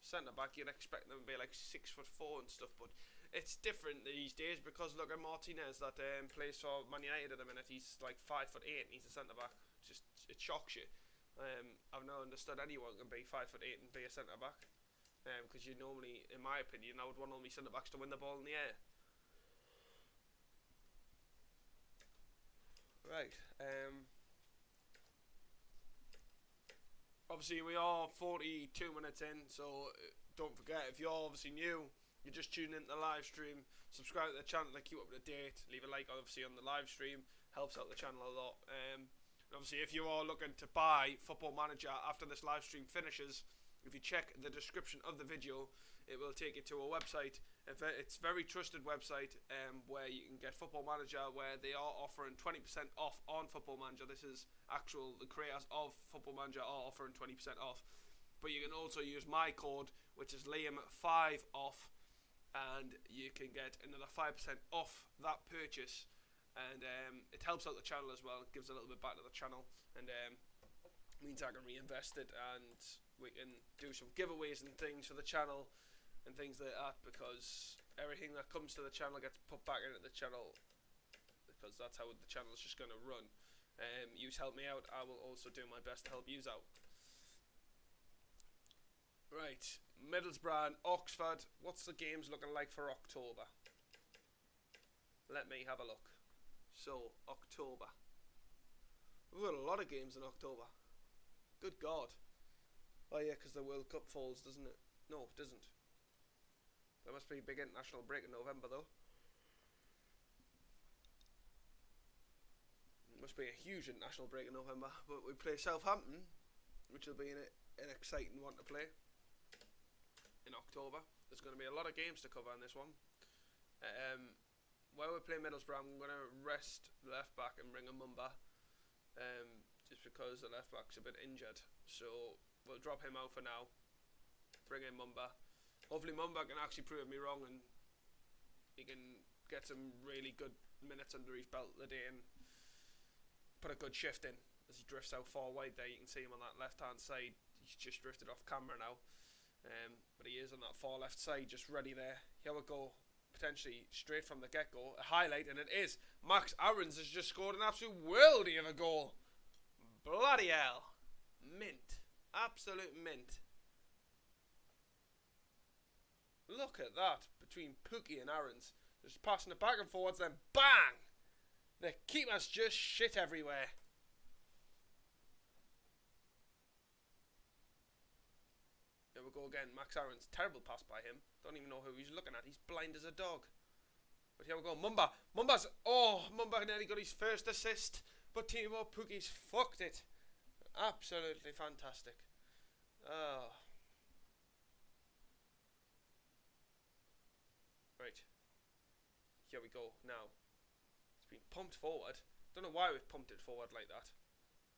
Centre back, you'd expect them to be like 6'4" and stuff, but it's different these days because look at Martinez that plays for Man United at the minute. He's like 5'8" and he's a centre back. Just it shocks you. I've not understood anyone can be 5'8" and be a centre back. Because you normally, in my opinion, I would want all my centre backs to win the ball in the air. Right. Obviously we are 42 minutes in, so don't forget, if you're obviously new, you're just tuning into the live stream, subscribe to the channel to keep up to date, leave a like obviously on the live stream, helps out the channel a lot. Obviously if you are looking to buy Football Manager after this live stream finishes, if you check the description of the video, it will take you to a website. It's a very trusted website where you can get Football Manager, where they are offering 20% off on Football Manager. This is the creators of Football Manager are offering 20% off. But you can also use my code, which is Liam5 off, and you can get another 5% off that purchase. And it helps out the channel as well. It gives a little bit back to the channel, and means I can reinvest it, and we can do some giveaways and things for the channel and things like that, because everything that comes to the channel gets put back into the channel, because that's how the channel is just going to run. Yous help me out, I will also do my best to help yous out. Right, Middlesbrough and Oxford. What's the games looking like for October? Let me have a look. So, October. We've got a lot of games in October. Good God. Oh yeah, because the World Cup falls, doesn't it? No, it doesn't. There must be a big international break in November, though. Must be a huge international break in November. But we play Southampton, which will be an exciting one to play in October. There's going to be a lot of games to cover in this one. While we play Middlesbrough, I'm going to rest the left back and bring a Mumba, just because the left back's a bit injured. So we'll drop him out for now. Bring in Mumba. Hopefully Mumba can actually prove me wrong and he can get some really good minutes under his belt today and put a good shift in as he drifts out far wide there. You can see him on that left hand side. He's just drifted off camera now, but he is on that far left side, just ready there. Here we go, potentially straight from the get-go, a highlight, and it is Max Aarons has just scored an absolute worldie of a goal. Bloody hell, mint, absolute mint. Look at that, between Pukki and Aarons. Just passing it back and forwards, then bang! The keeper's just shit everywhere. Here we go again, Max Aarons. Terrible pass by him. Don't even know who he's looking at. He's blind as a dog. But here we go, Mumba. Mumba nearly got his first assist, but Timo Pukki's fucked it. Absolutely fantastic. Oh. Right. Here we go now. It's been pumped forward. Don't know why we've pumped it forward like that.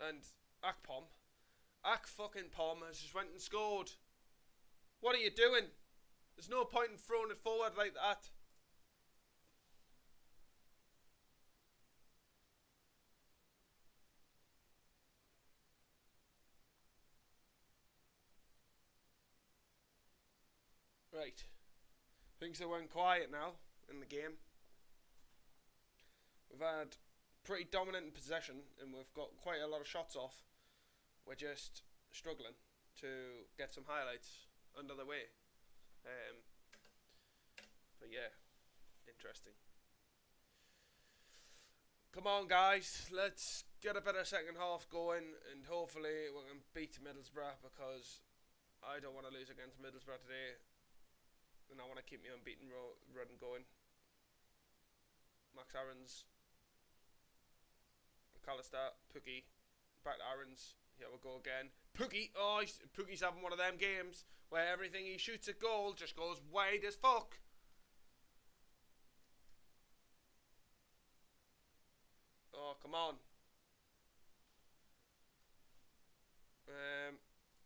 And Ak fucking Pom has just went and scored. What are you doing? There's no point in throwing it forward like that. Right. Things are went quiet now in the game. We've had pretty dominant in possession and we've got quite a lot of shots off. We're just struggling to get some highlights under the way. But yeah, interesting. Come on, guys, let's get a better second half going, and hopefully we can beat Middlesbrough, because I don't want to lose against Middlesbrough today, and I want to keep my unbeaten run going. Max Aarons, McAllister, Pookie, back to Aarons. Here we go again. Pookie, Pookie's having one of them games where everything he shoots at goal just goes wide as fuck. Oh, come on.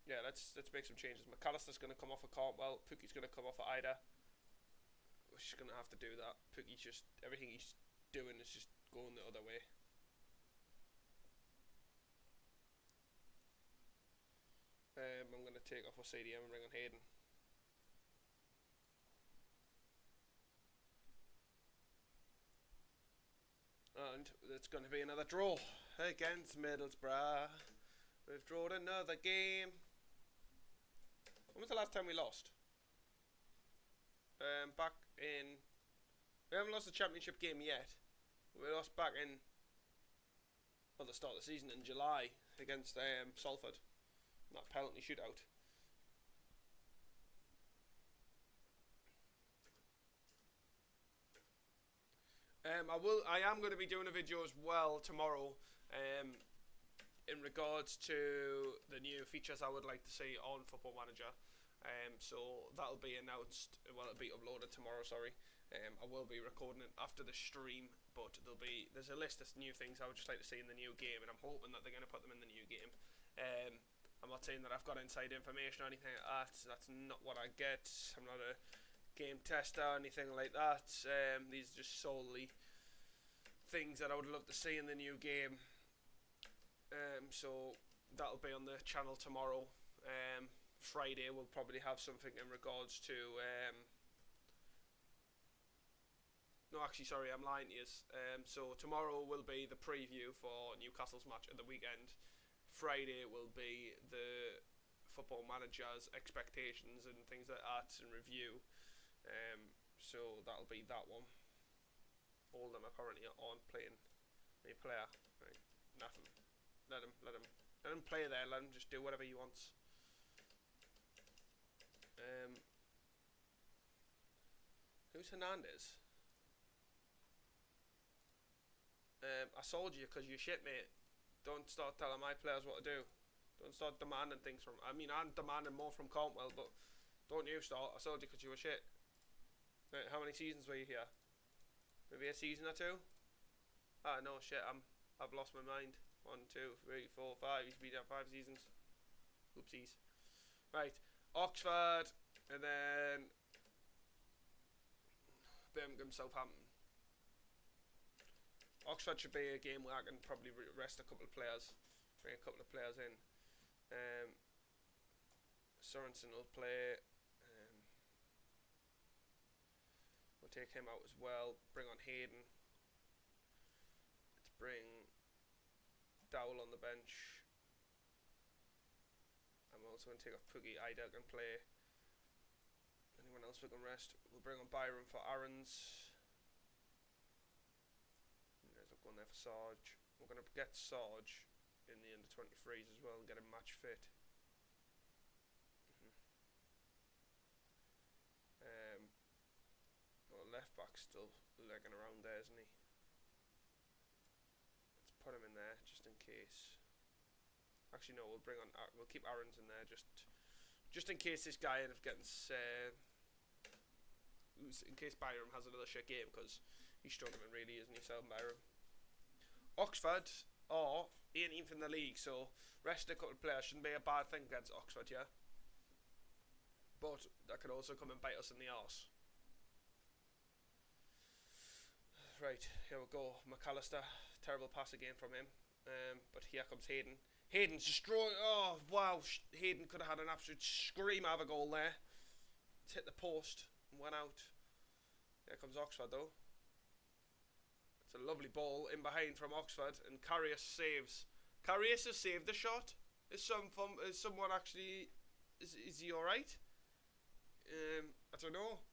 Yeah, let's make some changes. McAllister's going to come off a Cantwell. Pookie's going to come off a Ida. We're just going to have to do that. Pookie's just, everything he's doing is just going the other way. I'm going to take off a CDM and bring on Hayden. And it's going to be another draw against Middlesbrough. We've drawn another game. When was the last time we lost? Back in... We haven't lost a championship game yet. We lost back in... Well, the start of the season in July against Salford. That penalty shootout. I am going to be doing a video as well tomorrow in regards to the new features I would like to see on Football Manager. So that'll be announced, well, it'll be uploaded tomorrow, sorry. I will be recording it after the stream, but there's a list of new things I would just like to see in the new game, and I'm hoping that they're going to put them in the new game. I'm not saying that I've got inside information or anything like that. That's not what I get. I'm not a game tester or anything like that. These are just solely things that I would love to see in the new game. So that'll be on the channel tomorrow. Friday we'll probably have something in regards to no, actually, sorry, I'm lying to you. So tomorrow will be the preview for Newcastle's match at the weekend. Friday will be the Football Manager's expectations and things like that and review. So that'll be that one. All of them apparently aren't playing a player. Right, nothing. Let him play there. Let him just do whatever he wants. Who's Hernandez? I sold you because you're shit, mate. Don't start telling my players what to do. Don't start demanding things from... I mean, I'm demanding more from Cantwell, but don't you start. I sold you because you were shit. Right, how many seasons were you here? Maybe a season or two? Ah, no, shit, I've lost my mind. 1, 2, 3, 4, 5. He's been there 5 seasons. Oopsies. Right, Oxford, and then Birmingham, Southampton. Oxford should be a game where I can probably rest a couple of players, bring a couple of players in. Sorensen will play. We'll take him out as well. Bring on Hayden. Let's bring Dowell on the bench. I'm also going to take off Pookie. Ida can play. Anyone else we can rest? We'll bring on Byron for Aarons. Going there for Sarge. We're going to get Sarge in the under 23s as well and get him match fit. Well, left back still legging around there, isn't he? Let's put him in there just in case. Actually, no. We'll keep Aarons in there just Just in case this guy ends up getting, in case Byram has another shit game, because he's struggling really, isn't he, Selton Byram? Oxford are 18th in the league, so rest a couple of players shouldn't be a bad thing against Oxford, yeah? But that could also come and bite us in the arse. Right, here we go. McAllister, terrible pass again from him. But here comes Hayden. Hayden's destroyed. Oh, wow. Hayden could have had an absolute screamer of a goal there. It's hit the post and went out. Here comes Oxford, though. It's a lovely ball in behind from Oxford, and Carrius saves. Carrius has saved the shot. Is someone actually... Is he alright? I don't know.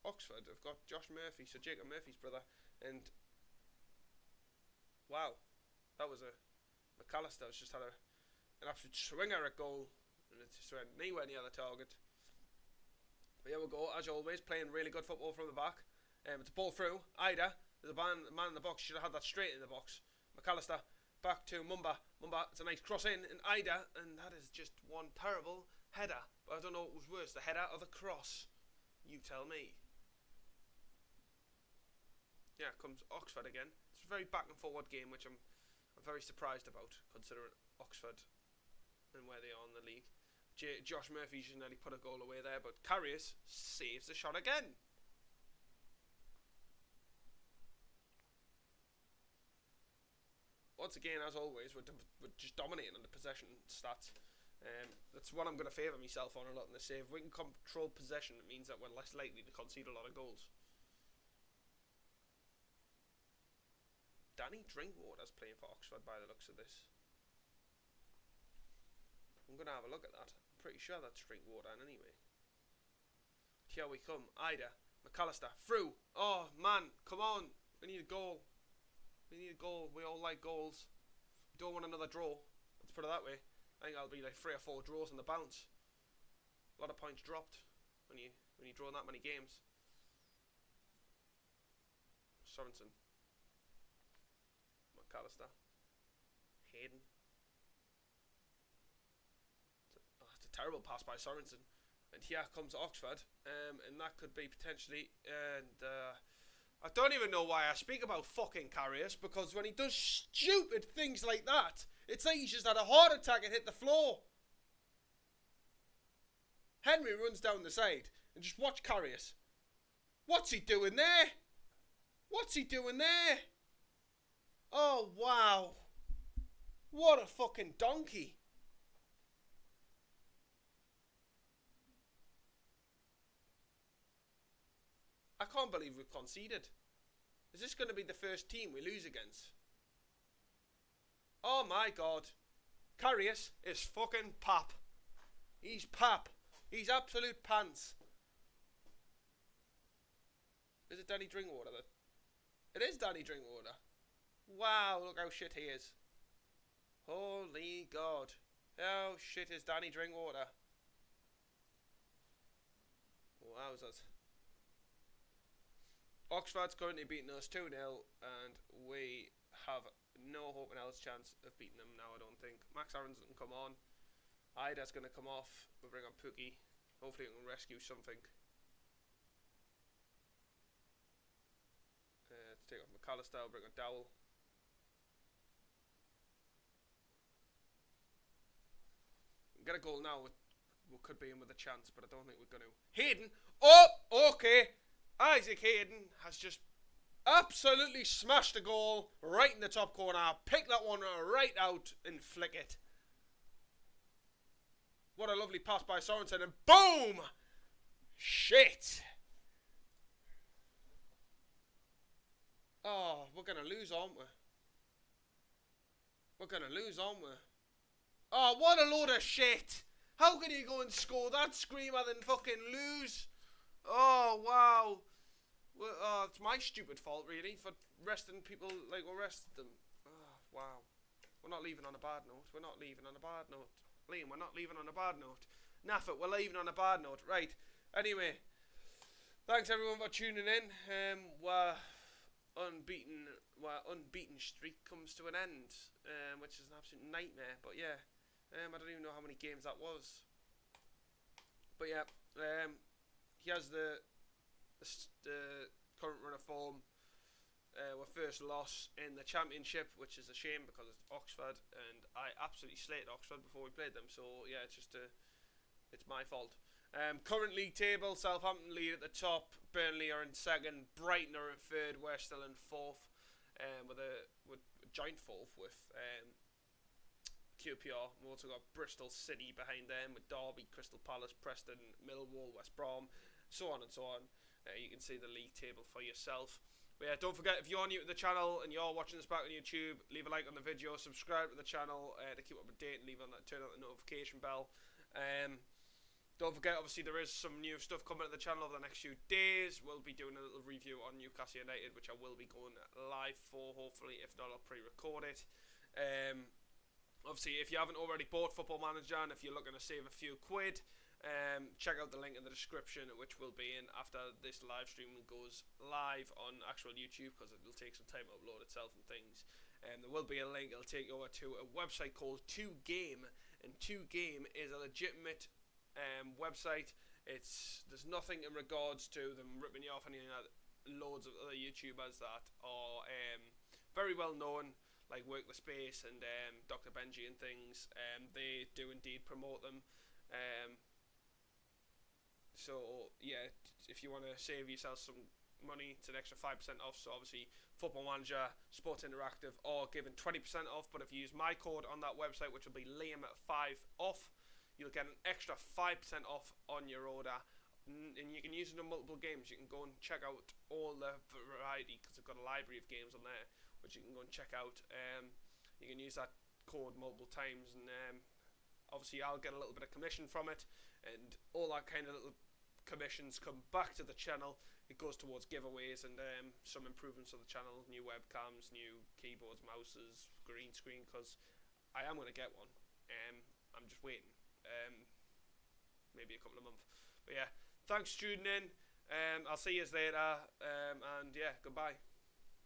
Oxford have got Josh Murphy, so Jacob Murphy's brother, and wow, that was a McAllister's just had an absolute swinger at goal, and it just went anywhere near the target. But here we go, as always, playing really good football from the back. It's a ball through. Ida, there's a man in the box. Should have had that straight in the box. McAllister back to Mumba. It's a nice cross in, and Ida, and that is just one terrible header. But I don't know what was worse, the header or the cross. You tell me. Yeah, comes Oxford again. It's a very back and forward game, which I'm very surprised about, considering Oxford and where they are in the league. Josh Murphy just nearly put a goal away there, but Carrius saves the shot again. Once again, as always, we're just dominating on the possession stats. That's what I'm going to favour myself on a lot in the save. If we can control possession, it means that we're less likely to concede a lot of goals. Danny Drinkwater's playing for Oxford by the looks of this. I'm going to have a look at that. I'm pretty sure that's Drinkwater anyway. Here we come. Ida. McAllister. Through. Oh, man. Come on. We need a goal. We need a goal. We all like goals. We don't want another draw. Let's put it that way. I think that'll be like 3 or 4 draws on the bounce. A lot of points dropped when you draw that many games. Sorensen. McAllister. Hayden. It's a terrible pass by Sorensen. And here comes Oxford. And that could be potentially... And I don't even know why I speak about fucking Carrius, because when he does stupid things like that, it's like he's just had a heart attack and hit the floor. Henry runs down the side. And just watch Carrius. What's he doing there? What's he doing there? Oh, wow. What a fucking donkey. I can't believe we've conceded. Is this going to be the first team we lose against? Oh my god. Carrius is fucking pap. He's pap. He's absolute pants. Is it Danny Drinkwater? It is Danny Drinkwater. Wow, look how shit he is. Holy god. How shit is Danny Drinkwater? Wowzers. Oxford's currently beating us 2-0, and we have no hope in hell's chance of beating them now, I don't think. Max Aarons can come on. Ida's going to come off. We'll bring on Pookie. Hopefully we can rescue something. To take off McAllister, we'll bring on Dowell. Get a goal now. We could be in with a chance, but I don't think we're going to. Hayden! Oh, okay. Isaac Hayden has just absolutely smashed the goal right in the top corner. Pick that one right out and flick it. What a lovely pass by Sorensen, and boom! Shit! Oh, we're going to lose, aren't we? We're going to lose, aren't we? Oh, what a load of shit! How can you go and score that screamer then fucking lose? Oh, wow. Well, it's my stupid fault, really, for resting people like we rested them. Oh, wow. We're not leaving on a bad note. We're not leaving on a bad note. Liam, we're not leaving on a bad note. Naffet, we're leaving on a bad note. Right. Anyway, thanks everyone for tuning in. We're unbeaten streak comes to an end, which is an absolute nightmare. But yeah, I don't even know how many games that was. But yeah, he has the current run of form. Our first loss in the championship, which is a shame because it's Oxford, and I absolutely slated Oxford before we played them. So yeah, it's my fault. Currently table, Southampton lead at the top, Burnley are in second, Brighton are in third, we're still in fourth, with a joint fourth with QPR. We've also got Bristol City behind them with Derby, Crystal Palace, Preston, Millwall, West Brom, so on and so on. You can see the league table for yourself. But yeah, don't forget, if you're new to the channel and you're watching this back on YouTube, leave a like on the video, subscribe to the channel to keep up to date, and turn on the notification bell. Don't forget, obviously, there is some new stuff coming to the channel over the next few days. We'll be doing a little review on Newcastle United, which I will be going live for, hopefully. If not, I'll pre-record it. Obviously, if you haven't already bought Football Manager, and if you're looking to save a few quid, check out the link in the description, which will be in after this live stream goes live on actual YouTube, because it will take some time to upload itself and things. There will be a link. It'll take you over to a website called 2Game, and 2Game is a legitimate website. There's nothing in regards to them ripping you off any loads of other YouTubers that are very well known, like Work the Space and Dr. Benji and things. They do indeed promote them. So yeah, if you want to save yourself some money, it's an extra 5% off. So obviously, Football Manager, Sports Interactive are giving 20% off. But if you use my code on that website, which will be Liam5off, you'll get an extra 5% off on your order. And you can use it on multiple games. You can go and check out all the variety, because they've got a library of games on there, which you can go and check out. You can use that code multiple times, and obviously I'll get a little bit of commission from it, and all that kind of little commissions come back to the channel. It goes towards giveaways and some improvements of the channel, new webcams, new keyboards, mouses, green screen, because I am going to get one. I'm just waiting, maybe a couple of months. But yeah, thanks for tuning in. I'll see you later, and yeah, goodbye.